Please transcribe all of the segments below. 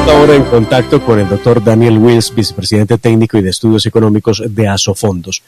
Ahora en contacto con el doctor Daniel Wills, vicepresidente técnico y de estudios económicos de Asofondos.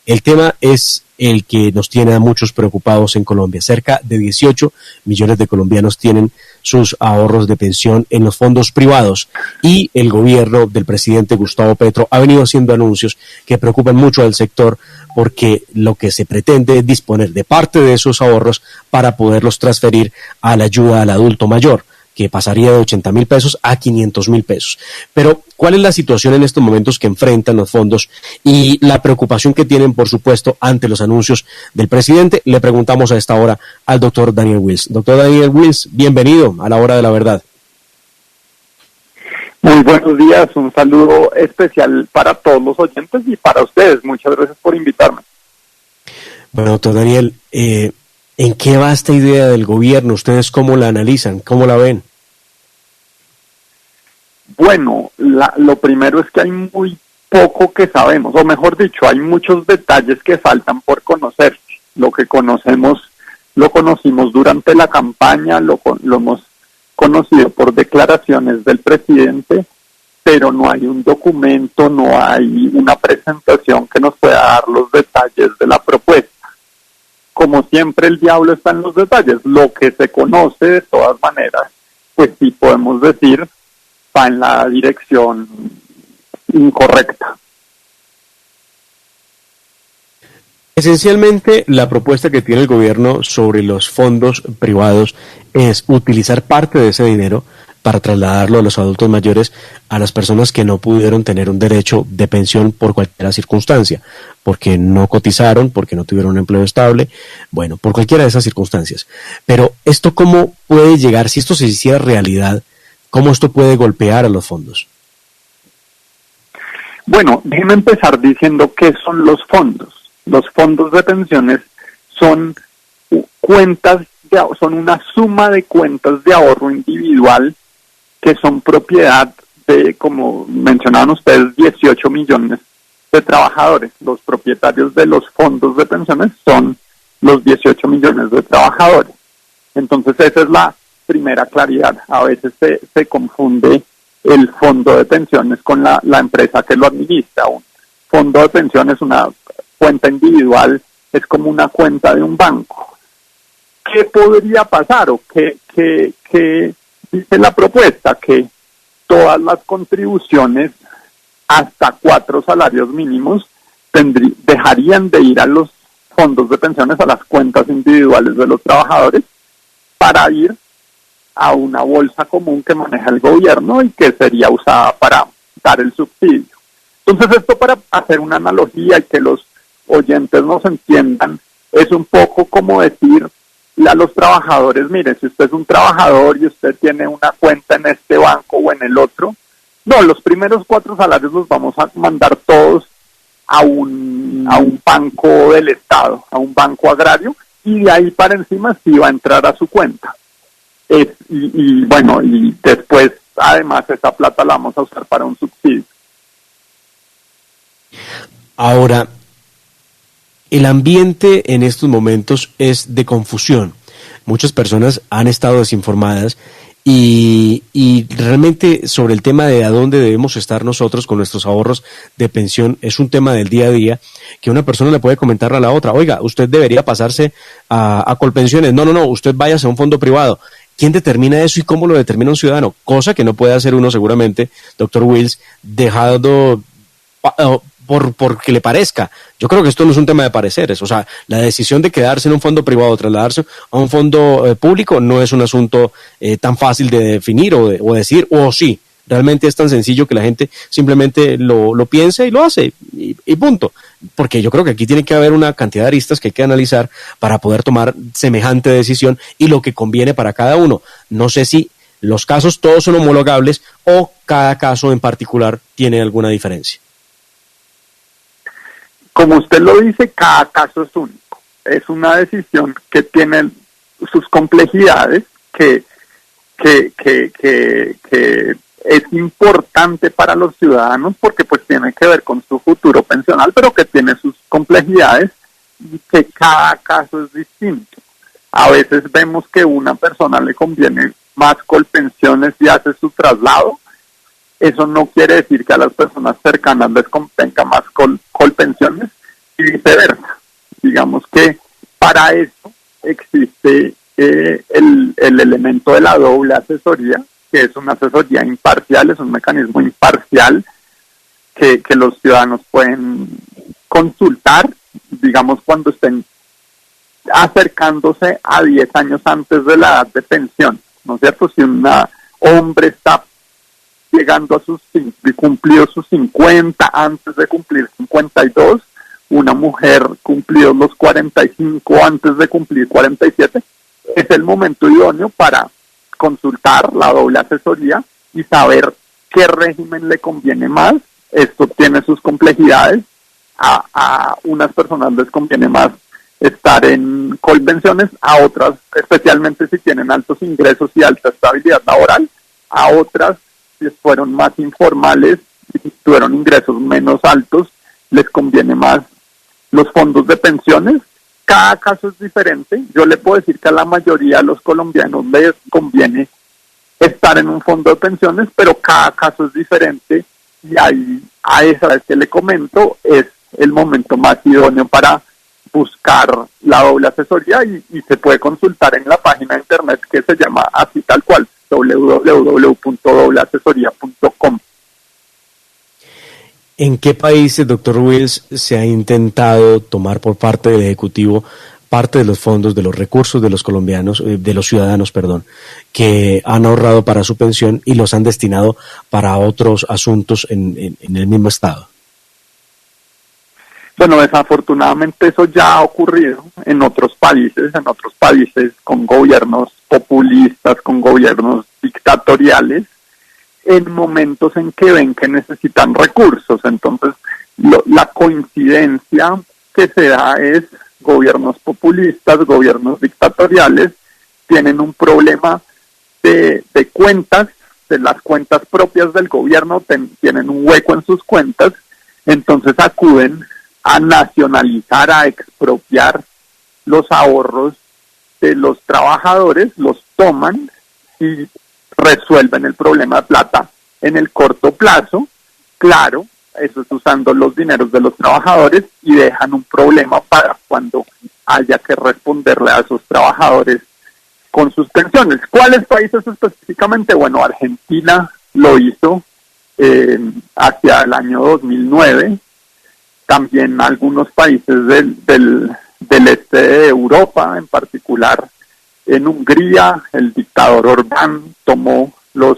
El tema es el que nos tiene a muchos preocupados en Colombia. Cerca de 18 millones de colombianos tienen sus ahorros de pensión en los fondos privados y el gobierno del presidente Gustavo Petro ha venido haciendo anuncios que preocupan mucho al sector porque lo que se pretende es disponer de parte de esos ahorros para poderlos transferir a la ayuda al adulto mayor, que pasaría de 80,000 pesos a 500,000 pesos. Pero, ¿cuál es la situación en estos momentos que enfrentan los fondos y la preocupación que tienen, por supuesto, ante los anuncios del presidente? Le preguntamos a esta hora al doctor Daniel Wills. Doctor Daniel Wills, bienvenido a la hora de la verdad. Muy buenos días, un saludo especial para todos los oyentes y para ustedes. Muchas gracias por invitarme. Bueno, doctor Daniel, ¿en qué va esta idea del gobierno? ¿Ustedes cómo la analizan? ¿Cómo la ven? Bueno, lo primero es que hay muy poco que sabemos, o mejor dicho, hay muchos detalles que faltan por conocer. Lo que conocemos, lo conocimos durante la campaña, lo hemos conocido por declaraciones del presidente, pero no hay un documento, no hay una presentación que nos pueda dar los detalles de la propuesta. Como siempre, el diablo está en los detalles. Lo que se conoce, de todas maneras, pues sí podemos decir, va en la dirección incorrecta. Esencialmente, la propuesta que tiene el gobierno sobre los fondos privados es utilizar parte de ese dinero para trasladarlo a los adultos mayores, a las personas que no pudieron tener un derecho de pensión por cualquier circunstancia, porque no cotizaron, porque no tuvieron un empleo estable, bueno, por cualquiera de esas circunstancias. Pero ¿esto cómo puede llegar, si esto se hiciera realidad, cómo esto puede golpear a los fondos? Bueno, déjeme empezar diciendo qué son los fondos. Los fondos de pensiones son son una suma de cuentas de ahorro individual que son propiedad de, como mencionaban ustedes, 18 millones de trabajadores. Los propietarios de los fondos de pensiones son los 18 millones de trabajadores. Entonces esa es la primera claridad. A veces se confunde el fondo de pensiones con la empresa que lo administra. Un fondo de pensiones, una cuenta individual, es como una cuenta de un banco. ¿Qué podría pasar o qué dice la propuesta? Que todas las contribuciones hasta 4 salarios mínimos dejarían de ir a los fondos de pensiones, a las cuentas individuales de los trabajadores, para ir a una bolsa común que maneja el gobierno y que sería usada para dar el subsidio. Entonces, esto, para hacer una analogía y que los oyentes nos entiendan, es un poco como decir a los trabajadores: mire, si usted es un trabajador y usted tiene una cuenta en este banco o en el otro, no, los primeros 4 salarios los vamos a mandar todos a un banco del Estado, a un banco agrario, y de ahí para encima sí va a entrar a su cuenta. Y después, además, esa plata la vamos a usar para un subsidio. Ahora, el ambiente en estos momentos es de confusión. Muchas personas han estado desinformadas y realmente sobre el tema de a dónde debemos estar nosotros con nuestros ahorros de pensión es un tema del día a día que una persona le puede comentar a la otra: oiga, usted debería pasarse a Colpensiones. No, usted váyase a un fondo privado. ¿Quién determina eso y cómo lo determina un ciudadano? Cosa que no puede hacer uno seguramente, doctor Wills, dejado porque le parezca. Yo creo que esto no es un tema de pareceres. O sea, la decisión de quedarse en un fondo privado o trasladarse a un fondo público no es un asunto tan fácil de definir o decir, o sí. Realmente es tan sencillo que la gente simplemente lo piensa y lo hace y punto. Porque yo creo que aquí tiene que haber una cantidad de aristas que hay que analizar para poder tomar semejante decisión y lo que conviene para cada uno. No sé si los casos todos son homologables o cada caso en particular tiene alguna diferencia. Como usted lo dice, cada caso es único. Es una decisión que tiene sus complejidades, que es importante para los ciudadanos porque pues tiene que ver con su futuro pensional, pero que tiene sus complejidades y que cada caso es distinto. A veces vemos que a una persona le conviene más Colpensiones y hace su traslado, eso no quiere decir que a las personas cercanas les convenga más colpensiones y viceversa. Digamos que para eso existe el elemento de la doble asesoría, que es una asesoría imparcial, es un mecanismo imparcial que los ciudadanos pueden consultar, digamos, cuando estén acercándose a 10 años antes de la edad de pensión, ¿no es cierto? Si un hombre está llegando a cumplido sus 50 antes de cumplir 52, una mujer cumplido los 45 antes de cumplir 47, es el momento idóneo para consultar la doble asesoría y saber qué régimen le conviene más. Esto tiene sus complejidades. A unas personas les conviene más estar en colpensiones, a otras, especialmente si tienen altos ingresos y alta estabilidad laboral, a otras, si fueron más informales y tuvieron ingresos menos altos, les conviene más los fondos de pensiones. Cada caso es diferente. Yo le puedo decir que a la mayoría de los colombianos les conviene estar en un fondo de pensiones, pero cada caso es diferente y ahí, a esa vez que le comento, es el momento más idóneo para buscar la doble asesoría y se puede consultar en la página de internet que se llama así tal cual, www.dobleasesoría.com. ¿En qué países, doctor Wills, se ha intentado tomar por parte del Ejecutivo parte de los fondos, de los recursos de los colombianos, de los ciudadanos, perdón, que han ahorrado para su pensión y los han destinado para otros asuntos en el mismo estado? Bueno, desafortunadamente eso ya ha ocurrido en otros países con gobiernos populistas, con gobiernos dictatoriales, en momentos en que ven que necesitan recursos. Entonces, la coincidencia que se da es gobiernos populistas, gobiernos dictatoriales, tienen un problema de cuentas, de las cuentas propias del gobierno, tienen un hueco en sus cuentas, entonces acuden a nacionalizar, a expropiar los ahorros de los trabajadores, los toman y resuelven el problema de plata en el corto plazo. Claro, eso es usando los dineros de los trabajadores y dejan un problema para cuando haya que responderle a esos trabajadores con sus pensiones. ¿Cuáles países específicamente? Bueno, Argentina lo hizo hacia el año 2009, también algunos países del este de Europa, en particular en Hungría, el dictador Orbán tomó los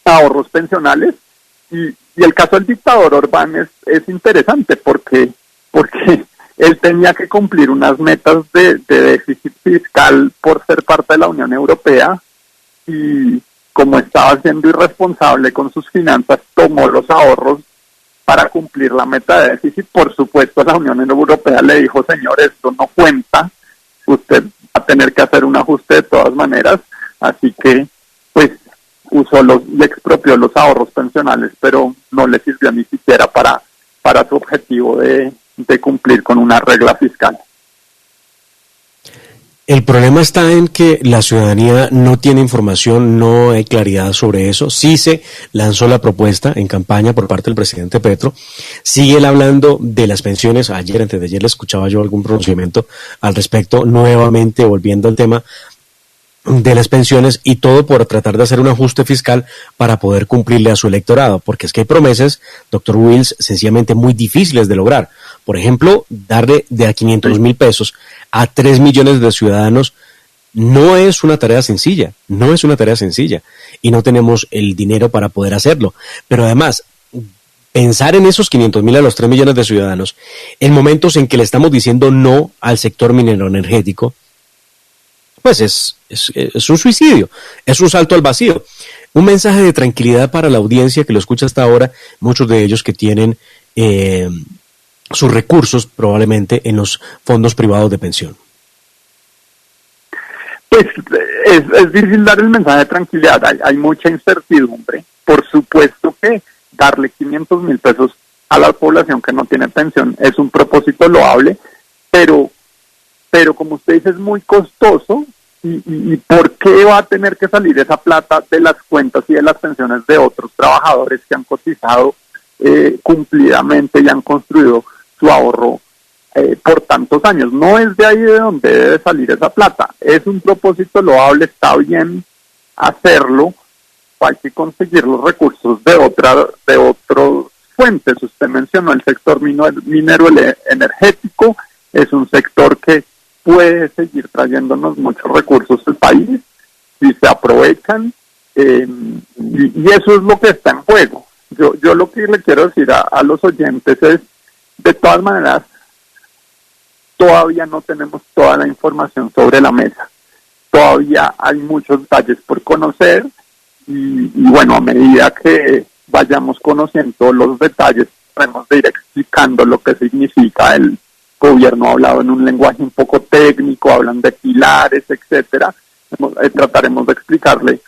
ahorros pensionales y el caso del dictador Orbán es interesante porque él tenía que cumplir unas metas de déficit fiscal por ser parte de la Unión Europea y como estaba siendo irresponsable con sus finanzas, tomó los ahorros para cumplir la meta de déficit. Por supuesto, la Unión Europea le dijo, señor, esto no cuenta, usted va a tener que hacer un ajuste de todas maneras, así que pues le expropió los ahorros pensionales, pero no le sirvió ni siquiera para su objetivo de cumplir con una regla fiscal. El problema está en que la ciudadanía no tiene información, no hay claridad sobre eso. Sí se lanzó la propuesta en campaña por parte del presidente Petro. Sigue él hablando de las pensiones. Antes de ayer le escuchaba yo algún pronunciamiento al respecto, nuevamente volviendo al tema de las pensiones y todo por tratar de hacer un ajuste fiscal para poder cumplirle a su electorado, porque es que hay promesas, doctor Wills, sencillamente muy difíciles de lograr. Por ejemplo, darle de a 500,000 pesos a 3 millones de ciudadanos no es una tarea sencilla, y no tenemos el dinero para poder hacerlo. Pero además, pensar en esos 500,000 a los 3 millones de ciudadanos en momentos en que le estamos diciendo no al sector minero energético, pues es un suicidio, es un salto al vacío. Un mensaje de tranquilidad para la audiencia que lo escucha hasta ahora, muchos de ellos que tienen sus recursos probablemente en los fondos privados de pensión. Pues es difícil dar el mensaje de tranquilidad, hay mucha incertidumbre. Por supuesto que darle 500,000 pesos a la población que no tiene pensión es un propósito loable, pero como usted dice, es muy costoso ¿Y por qué va a tener que salir esa plata de las cuentas y de las pensiones de otros trabajadores que han cotizado cumplidamente y han construido su ahorro por tantos años? No es de ahí de donde debe salir esa plata. Es un propósito loable, está bien hacerlo, hay que conseguir los recursos de otras fuentes. Usted mencionó el sector minero energético, es un sector que puede seguir trayéndonos muchos recursos al país si se aprovechan, y eso es lo que está en juego. Yo lo que le quiero decir a los oyentes es, de todas maneras, todavía no tenemos toda la información sobre la mesa. Todavía hay muchos detalles por conocer y bueno, a medida que vayamos conociendo los detalles, podemos ir explicando lo que significa. El gobierno ha hablado en un lenguaje un poco técnico, hablan de pilares, etcétera. Trataremos de explicarle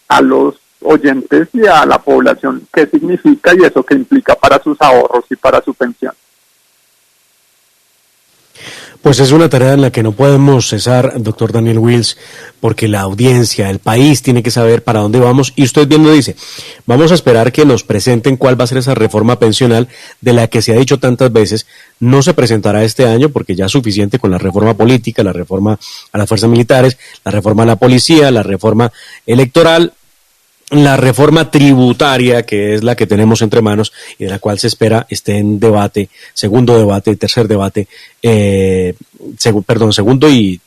a los oyentes y a la población qué significa y eso qué implica para sus ahorros y para su pensión. Pues es una tarea en la que no podemos cesar, doctor Daniel Wills, porque la audiencia, el país tiene que saber para dónde vamos. Y usted bien lo dice, vamos a esperar que nos presenten cuál va a ser esa reforma pensional de la que se ha dicho tantas veces. No se presentará este año porque ya es suficiente con la reforma política, la reforma a las fuerzas militares, la reforma a la policía, la reforma electoral, la reforma tributaria, que es la que tenemos entre manos y de la cual se espera esté en debate, segundo debate, tercer debate, segundo y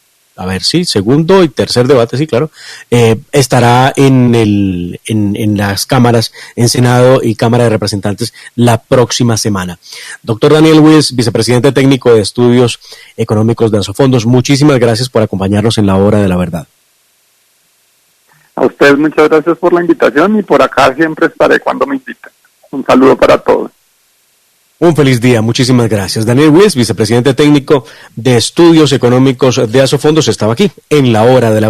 tercer debate, sí, claro, estará en las cámaras, en Senado y Cámara de Representantes la próxima semana. Doctor Daniel Wills, vicepresidente técnico de Estudios Económicos de Asofondos, muchísimas gracias por acompañarnos en la Hora de la Verdad. A ustedes muchas gracias por la invitación y por acá siempre estaré cuando me inviten. Un saludo para todos. Un feliz día, muchísimas gracias. Daniel Wills, vicepresidente técnico de Estudios Económicos de Asofondos, estaba aquí en la Hora de la Verdad.